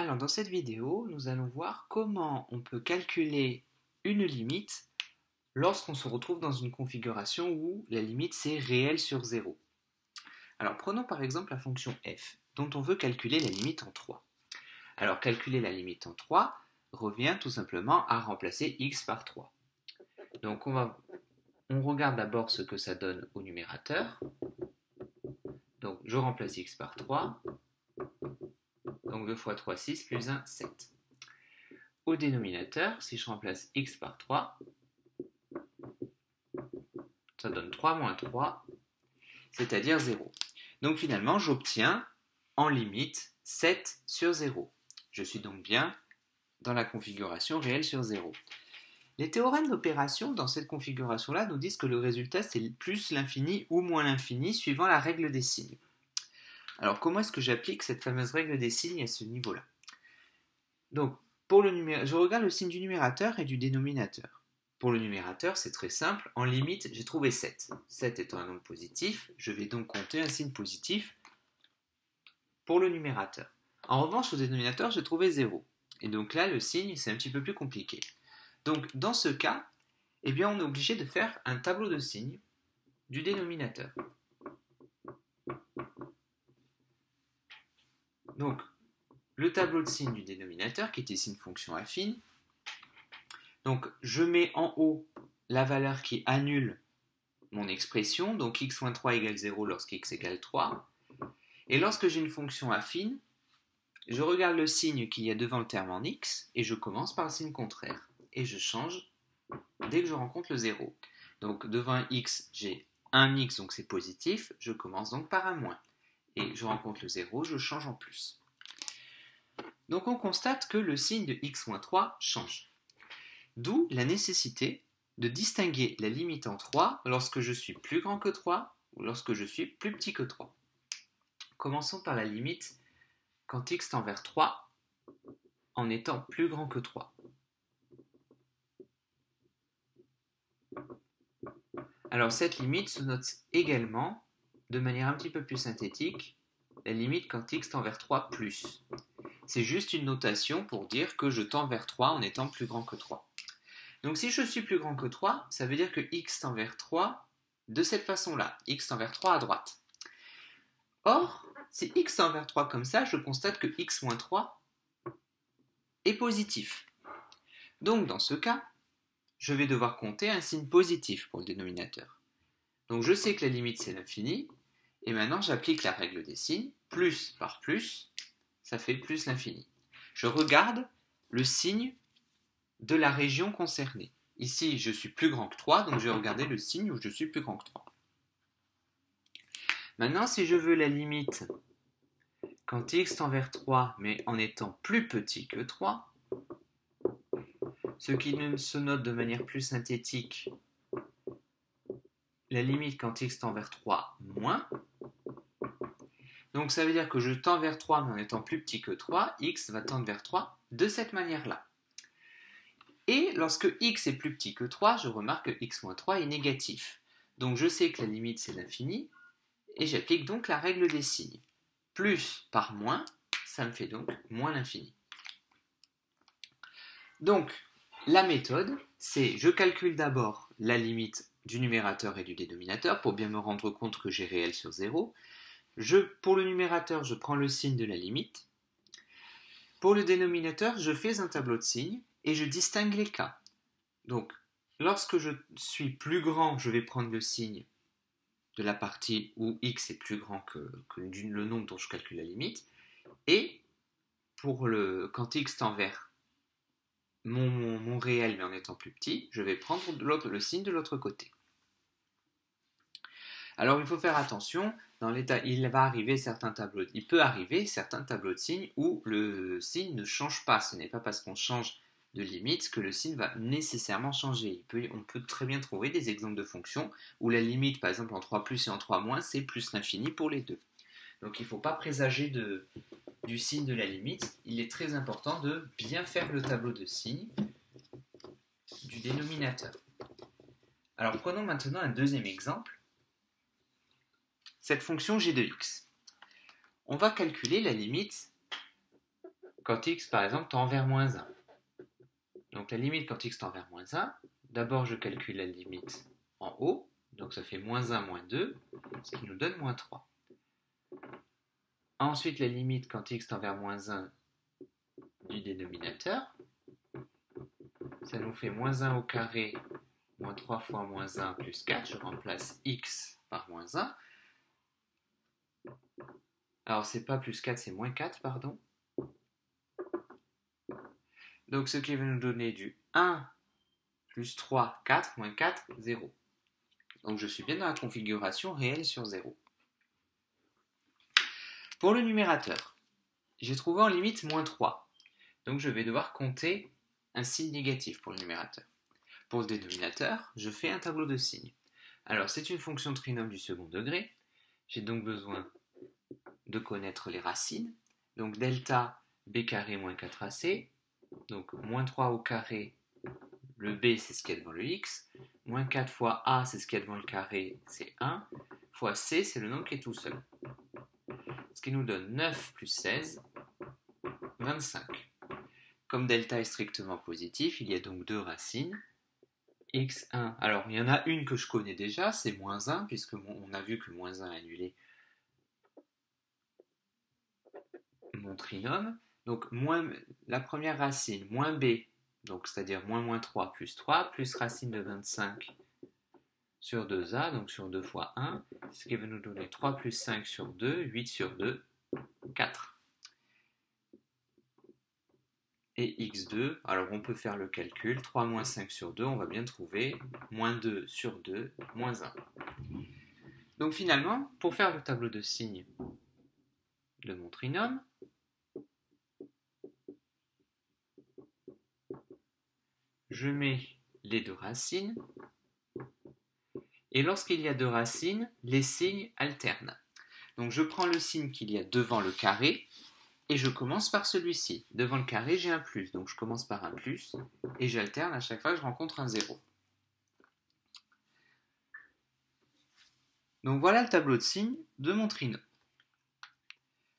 Alors dans cette vidéo, nous allons voir comment on peut calculer une limite lorsqu'on se retrouve dans une configuration où la limite c'est réel sur 0. Alors prenons par exemple la fonction f, dont on veut calculer la limite en 3. Alors calculer la limite en 3 revient tout simplement à remplacer x par 3. Donc on regarde d'abord ce que ça donne au numérateur. Donc je remplace x par 3. Donc 2 fois 3, 6, plus 1, 7. Au dénominateur, si je remplace x par 3, ça donne 3 moins 3, c'est-à-dire 0. Donc finalement, j'obtiens en limite 7 sur 0. Je suis donc bien dans la configuration réelle sur 0. Les théorèmes d'opération dans cette configuration-là nous disent que le résultat c'est plus l'infini ou moins l'infini suivant la règle des signes. Alors comment est-ce que j'applique cette fameuse règle des signes à ce niveau-là? Donc je regarde le signe du numérateur et du dénominateur. Pour le numérateur, c'est très simple. En limite, j'ai trouvé 7. 7 étant un nombre positif, je vais donc compter un signe positif pour le numérateur. En revanche, au dénominateur, j'ai trouvé 0. Et donc là, le signe, c'est un petit peu plus compliqué. Donc dans ce cas, eh bien, on est obligé de faire un tableau de signes du dénominateur. Donc, le tableau de signes du dénominateur, qui est ici une fonction affine. Donc, je mets en haut la valeur qui annule mon expression, donc x moins 3 égale 0 lorsqu'x égale 3. Et lorsque j'ai une fonction affine, je regarde le signe qu'il y a devant le terme en x, et je commence par le signe contraire. Et je change dès que je rencontre le 0. Donc, devant un x, j'ai un x, donc c'est positif, je commence donc par un moins. Et je rencontre le 0, je change en plus. Donc on constate que le signe de x moins 3 change. D'où la nécessité de distinguer la limite en 3 lorsque je suis plus grand que 3 ou lorsque je suis plus petit que 3. Commençons par la limite quand x tend vers 3 en étant plus grand que 3. Alors cette limite se note également, de manière un petit peu plus synthétique, la limite quand x tend vers 3 plus. C'est juste une notation pour dire que je tends vers 3 en étant plus grand que 3. Donc si je suis plus grand que 3, ça veut dire que x tend vers 3 de cette façon-là. X tend vers 3 à droite. Or, si x tend vers 3 comme ça, je constate que x moins 3 est positif. Donc dans ce cas, je vais devoir compter un signe positif pour le dénominateur. Donc je sais que la limite c'est l'infini, et maintenant j'applique la règle des signes, plus par plus, ça fait plus l'infini. Je regarde le signe de la région concernée. Ici, je suis plus grand que 3, donc je vais regarder le signe où je suis plus grand que 3. Maintenant, si je veux la limite quand x tend vers 3, mais en étant plus petit que 3, ce qui se note de manière plus synthétique, la limite quand x tend vers 3 moins. Donc ça veut dire que je tends vers 3, mais en étant plus petit que 3, x va tendre vers 3 de cette manière-là. Et lorsque x est plus petit que 3, je remarque que x moins 3 est négatif. Donc je sais que la limite c'est l'infini, et j'applique donc la règle des signes. Plus par moins, ça me fait donc moins l'infini. Donc la méthode, c'est je calcule d'abord la limite du numérateur et du dénominateur pour bien me rendre compte que j'ai réel sur 0. Pour le numérateur, je prends le signe de la limite. Pour le dénominateur, je fais un tableau de signes et je distingue les cas. Donc, lorsque je suis plus grand, je vais prendre le signe de la partie où x est plus grand que le nombre dont je calcule la limite. Et quand x tend vers mon réel mais en étant plus petit, je vais prendre le signe de l'autre côté. Alors il faut faire attention, dans l'état, il peut arriver certains tableaux de signes où le signe ne change pas. Ce n'est pas parce qu'on change de limite que le signe va nécessairement changer. On peut très bien trouver des exemples de fonctions où la limite, par exemple en 3 plus et en 3 moins, c'est plus l'infini pour les deux. Donc il ne faut pas présager du signe de la limite. Il est très important de bien faire le tableau de signes du dénominateur. Alors prenons maintenant un deuxième exemple. Cette fonction g de x. On va calculer la limite quand x par exemple tend vers moins 1. Donc la limite quand x tend vers moins 1, d'abord je calcule la limite en haut, donc ça fait moins 1, moins 2, ce qui nous donne moins 3. Ensuite la limite quand x tend vers moins 1 du dénominateur, ça nous fait moins 1 au carré, moins 3 fois moins 1 plus 4, je remplace x par moins 1. Alors c'est pas plus 4, c'est moins 4, pardon. Donc ce qui va nous donner du 1 plus 3, 4, moins 4, 0. Donc je suis bien dans la configuration réelle sur 0. Pour le numérateur, j'ai trouvé en limite moins 3. Donc je vais devoir compter un signe négatif pour le numérateur. Pour le dénominateur, je fais un tableau de signes. Alors c'est une fonction de trinôme du second degré. J'ai donc besoin de connaître les racines. Donc delta b carré moins 4ac. Donc moins 3 au carré, le b c'est ce qu'il y a devant le x. Moins 4 fois a c'est ce qu'il y a devant le carré, c'est 1. Fois c c'est le nombre qui est tout seul. Ce qui nous donne 9 plus 16, 25. Comme delta est strictement positif, il y a donc deux racines. x1, alors il y en a une que je connais déjà, c'est moins 1, puisque on a vu que moins 1 annulait mon trinôme. Donc la première racine, moins b, donc c'est-à-dire moins 3 plus racine de 25 sur 2a, donc sur 2 fois 1, ce qui va nous donner 3 plus 5 sur 2, 8 sur 2, 4. Et x2, alors on peut faire le calcul, 3 moins 5 sur 2, on va bien trouver, moins 2 sur 2, moins 1. Donc finalement, pour faire le tableau de signes de mon trinôme, je mets les deux racines, et lorsqu'il y a deux racines, les signes alternent. Donc je prends le signe qu'il y a devant le carré, et je commence par celui-ci. Devant le carré, j'ai un plus, donc je commence par un plus, et j'alterne à chaque fois que je rencontre un 0. Donc voilà le tableau de signes de mon trinôme.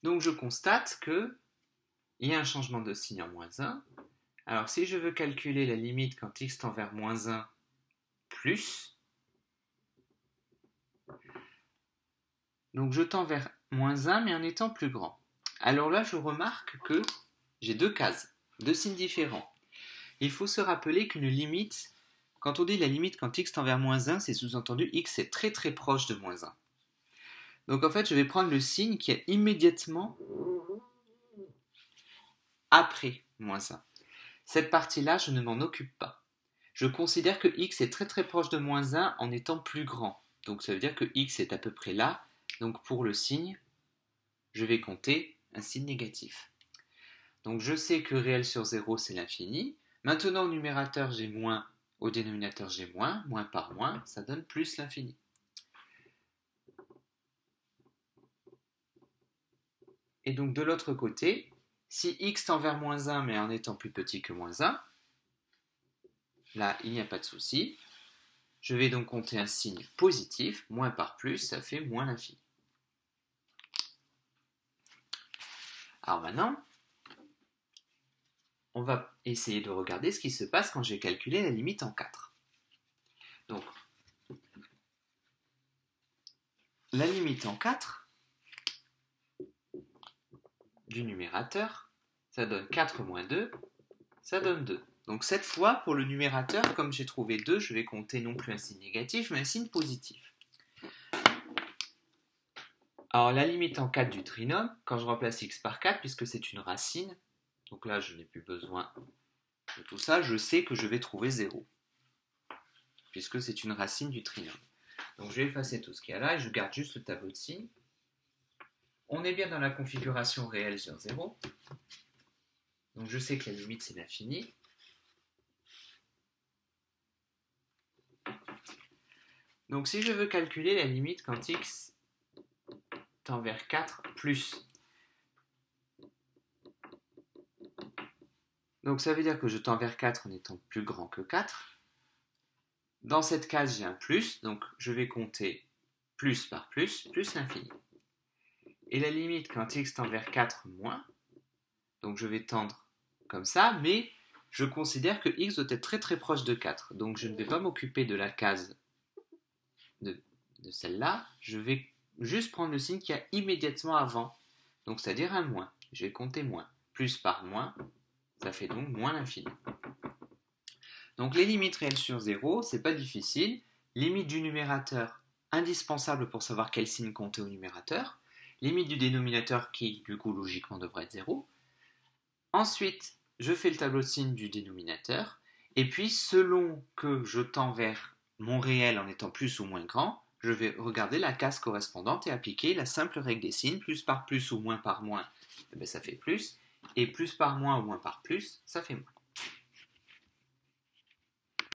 Donc je constate qu'il y a un changement de signe en moins 1. Alors si je veux calculer la limite quand x tend vers moins 1 plus, donc je tends vers moins 1 mais en étant plus grand. Alors là je remarque que j'ai deux cases, deux signes différents. Il faut se rappeler qu'une limite, quand on dit la limite quand x tend vers moins 1, c'est sous-entendu x est très très proche de moins 1. Donc en fait je vais prendre le signe qui est immédiatement après moins 1. Cette partie-là, je ne m'en occupe pas. Je considère que x est très très proche de moins 1 en étant plus grand. Donc ça veut dire que x est à peu près là. Donc pour le signe, je vais compter un signe négatif. Donc je sais que réel sur 0 c'est l'infini. Maintenant au numérateur j'ai moins, au dénominateur j'ai moins par moins, ça donne plus l'infini. Et donc de l'autre côté, si x tend vers moins 1 mais en étant plus petit que moins 1, là il n'y a pas de souci. Je vais donc compter un signe positif, moins par plus, ça fait moins l'infini. Alors maintenant, on va essayer de regarder ce qui se passe quand j'ai calculé la limite en 4. Donc, la limite en 4 du numérateur, ça donne 4 moins 2, ça donne 2. Donc cette fois, pour le numérateur, comme j'ai trouvé 2, je vais compter non plus un signe négatif, mais un signe positif. Alors la limite en 4 du trinôme, quand je remplace x par 4, puisque c'est une racine, donc là je n'ai plus besoin de tout ça, je sais que je vais trouver 0, puisque c'est une racine du trinôme. Donc je vais effacer tout ce qu'il y a là, et je garde juste le tableau de signes. On est bien dans la configuration réelle sur 0. Donc je sais que la limite c'est l'infini. Donc si je veux calculer la limite quand x tend vers 4 plus, donc ça veut dire que je tends vers 4 en étant plus grand que 4. Dans cette case j'ai un plus, donc je vais compter plus par plus l'infini. Et la limite quand x tend vers 4 moins, Donc je vais tendre comme ça, mais je considère que x doit être très très proche de 4. Donc je ne vais pas m'occuper de la case de celle-là. Je vais juste prendre le signe qu'il y a immédiatement avant. Donc c'est-à-dire un moins. Je vais compter moins. Plus par moins, ça fait donc moins l'infini. Donc les limites réelles sur 0, c'est pas difficile. Limite du numérateur, indispensable pour savoir quel signe compter au numérateur. Limite du dénominateur qui, du coup, logiquement devrait être 0. Ensuite, je fais le tableau de signes du dénominateur. Et puis, selon que je tends vers mon réel en étant plus ou moins grand, je vais regarder la case correspondante et appliquer la simple règle des signes. Plus par plus ou moins par moins, ça fait plus. Et plus par moins ou moins par plus, ça fait moins.